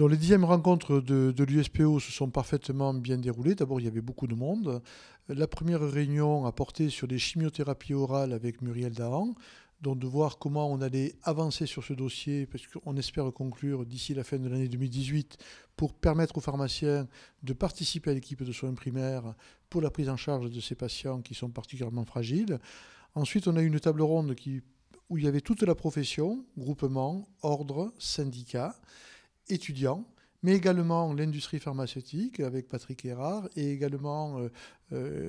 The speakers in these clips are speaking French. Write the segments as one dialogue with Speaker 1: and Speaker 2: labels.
Speaker 1: Donc les 10e rencontres de l'USPO se sont parfaitement bien déroulées. D'abord, il y avait beaucoup de monde. La première réunion a porté sur les chimiothérapies orales avec Muriel Dahan, donc de voir comment on allait avancer sur ce dossier, parce qu'on espère conclure d'ici la fin de l'année 2018 pour permettre aux pharmaciens de participer à l'équipe de soins primaires pour la prise en charge de ces patients qui sont particulièrement fragiles. Ensuite, on a eu une table ronde où il y avait toute la profession, groupement, ordre, syndicats, étudiants, mais également l'industrie pharmaceutique avec Patrick Erard et également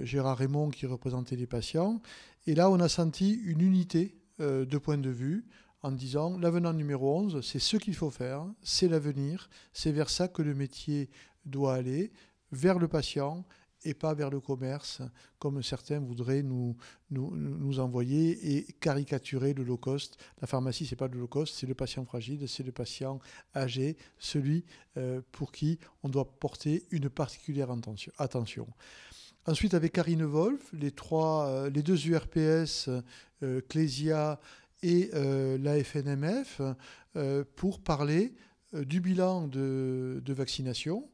Speaker 1: Gérard Raymond qui représentait les patients. Et là, on a senti une unité de point de vue en disant l'avenant numéro 11, c'est ce qu'il faut faire, c'est l'avenir, c'est vers ça que le métier doit aller, vers le patient et pas vers le commerce, comme certains voudraient nous envoyer et caricaturer le low cost. La pharmacie, ce n'est pas le low cost, c'est le patient fragile, c'est le patient âgé, celui pour qui on doit porter une particulière attention. Ensuite, avec Karine Wolf, les deux URPS, Clésia et la FNMF, pour parler du bilan de vaccination,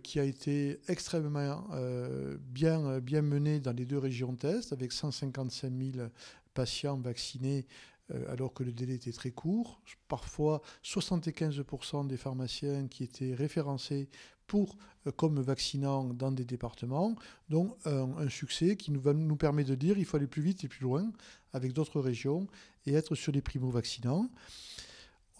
Speaker 1: qui a été extrêmement bien mené dans les deux régions test, avec 155 000 patients vaccinés alors que le délai était très court. Parfois, 75% des pharmaciens qui étaient référencés comme vaccinants dans des départements. Donc un succès qui nous permet de dire qu'il faut aller plus vite et plus loin avec d'autres régions et être sur les primo-vaccinants.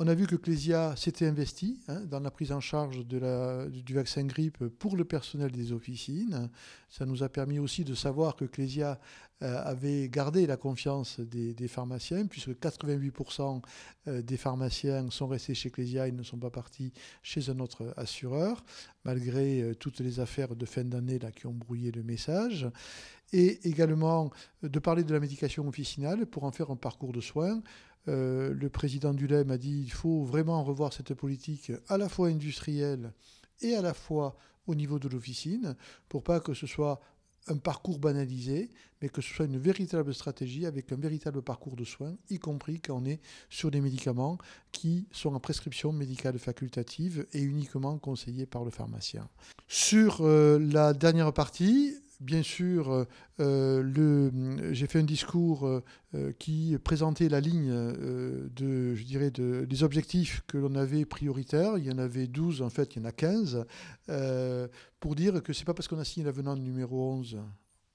Speaker 1: On a vu que Clésia s'était investi dans la prise en charge du vaccin grippe pour le personnel des officines. Ça nous a permis aussi de savoir que Clésia avait gardé la confiance des pharmaciens, puisque 88% des pharmaciens sont restés chez Clésia, ils ne sont pas partis chez un autre assureur, malgré toutes les affaires de fin d'année là, qui ont brouillé le message. Et également de parler de la médication officinale pour en faire un parcours de soins. Le président Dulem a dit qu'il faut vraiment revoir cette politique à la fois industrielle et à la fois au niveau de l'officine pour pas que ce soit un parcours banalisé, mais que ce soit une véritable stratégie avec un véritable parcours de soins, y compris quand on est sur des médicaments qui sont en prescription médicale facultative et uniquement conseillés par le pharmacien. Sur la dernière partie, bien sûr, j'ai fait un discours qui présentait la ligne des objectifs que l'on avait prioritaires. Il y en avait 12, en fait, il y en a 15, pour dire que ce n'est pas parce qu'on a signé l'avenant numéro 11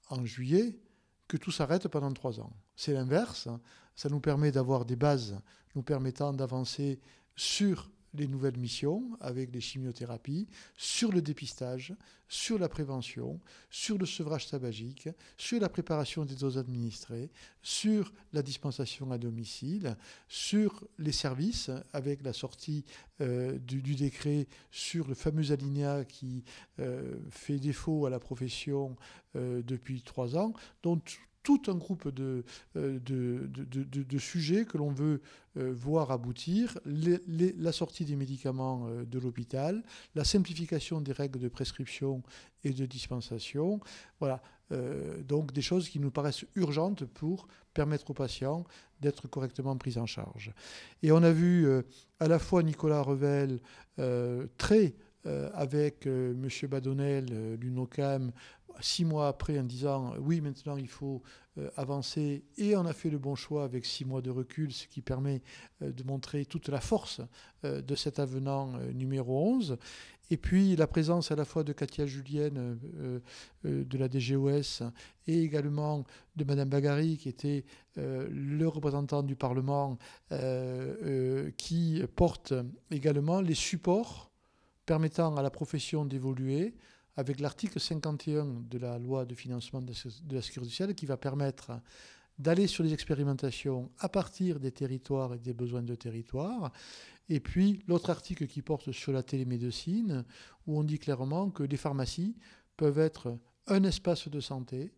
Speaker 1: en juillet que tout s'arrête pendant 3 ans. C'est l'inverse. Ça nous permet d'avoir des bases nous permettant d'avancer sur les nouvelles missions avec les chimiothérapies, sur le dépistage, sur la prévention, sur le sevrage tabagique, sur la préparation des doses administrées, sur la dispensation à domicile, sur les services avec la sortie du décret sur le fameux alinéa qui fait défaut à la profession depuis 3 ans. Donc tout un groupe de sujets que l'on veut voir aboutir, la sortie des médicaments de l'hôpital, la simplification des règles de prescription et de dispensation. Voilà, donc des choses qui nous paraissent urgentes pour permettre aux patients d'être correctement pris en charge. Et on a vu à la fois Nicolas Revel avec M. Badonnel, l'UNOCAM, 6 mois après en disant oui, maintenant il faut avancer, et on a fait le bon choix avec 6 mois de recul, ce qui permet de montrer toute la force de cet avenant numéro 11. Et puis la présence à la fois de Katia Julienne de la DGOS et également de Madame Bagary qui était le représentant du Parlement qui porte également les supports permettant à la profession d'évoluer avec l'article 51 de la loi de financement de la sécurité sociale qui va permettre d'aller sur les expérimentations à partir des territoires et des besoins de territoire. Et puis l'autre article qui porte sur la télémédecine, où on dit clairement que les pharmacies peuvent être un espace de santé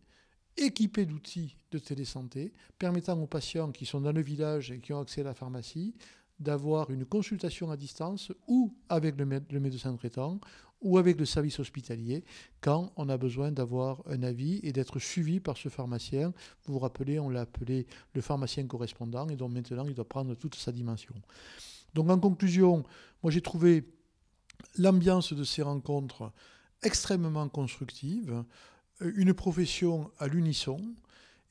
Speaker 1: équipé d'outils de télésanté, permettant aux patients qui sont dans le village et qui ont accès à la pharmacie d'avoir une consultation à distance ou avec le médecin traitant ou avec le service hospitalier quand on a besoin d'avoir un avis et d'être suivi par ce pharmacien. Vous vous rappelez, on l'a appelé le pharmacien correspondant et donc maintenant il doit prendre toute sa dimension. Donc en conclusion, moi j'ai trouvé L'ambiance de ces rencontres extrêmement constructive, une profession à l'unisson.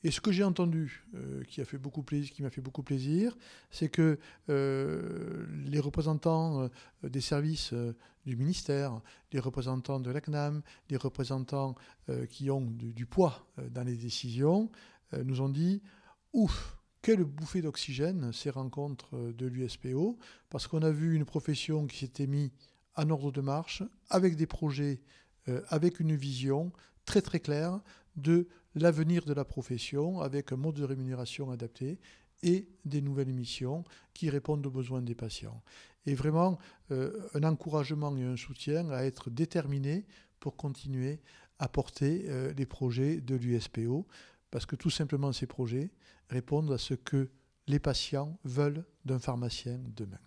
Speaker 1: Et ce que j'ai entendu, qui m'a fait beaucoup plaisir, c'est que les représentants des services du ministère, les représentants de la CNAM, les représentants qui ont du poids dans les décisions, nous ont dit « Ouf, quelle bouffée d'oxygène ces rencontres de l'USPO », parce qu'on a vu une profession qui s'était mise en ordre de marche, avec des projets, avec une vision très très claire de l'avenir de la profession, avec un mode de rémunération adapté et des nouvelles missions qui répondent aux besoins des patients. Et vraiment, un encouragement et un soutien à être déterminé pour continuer à porter les projets de l'USPO, parce que tout simplement ces projets répondent à ce que les patients veulent d'un pharmacien demain.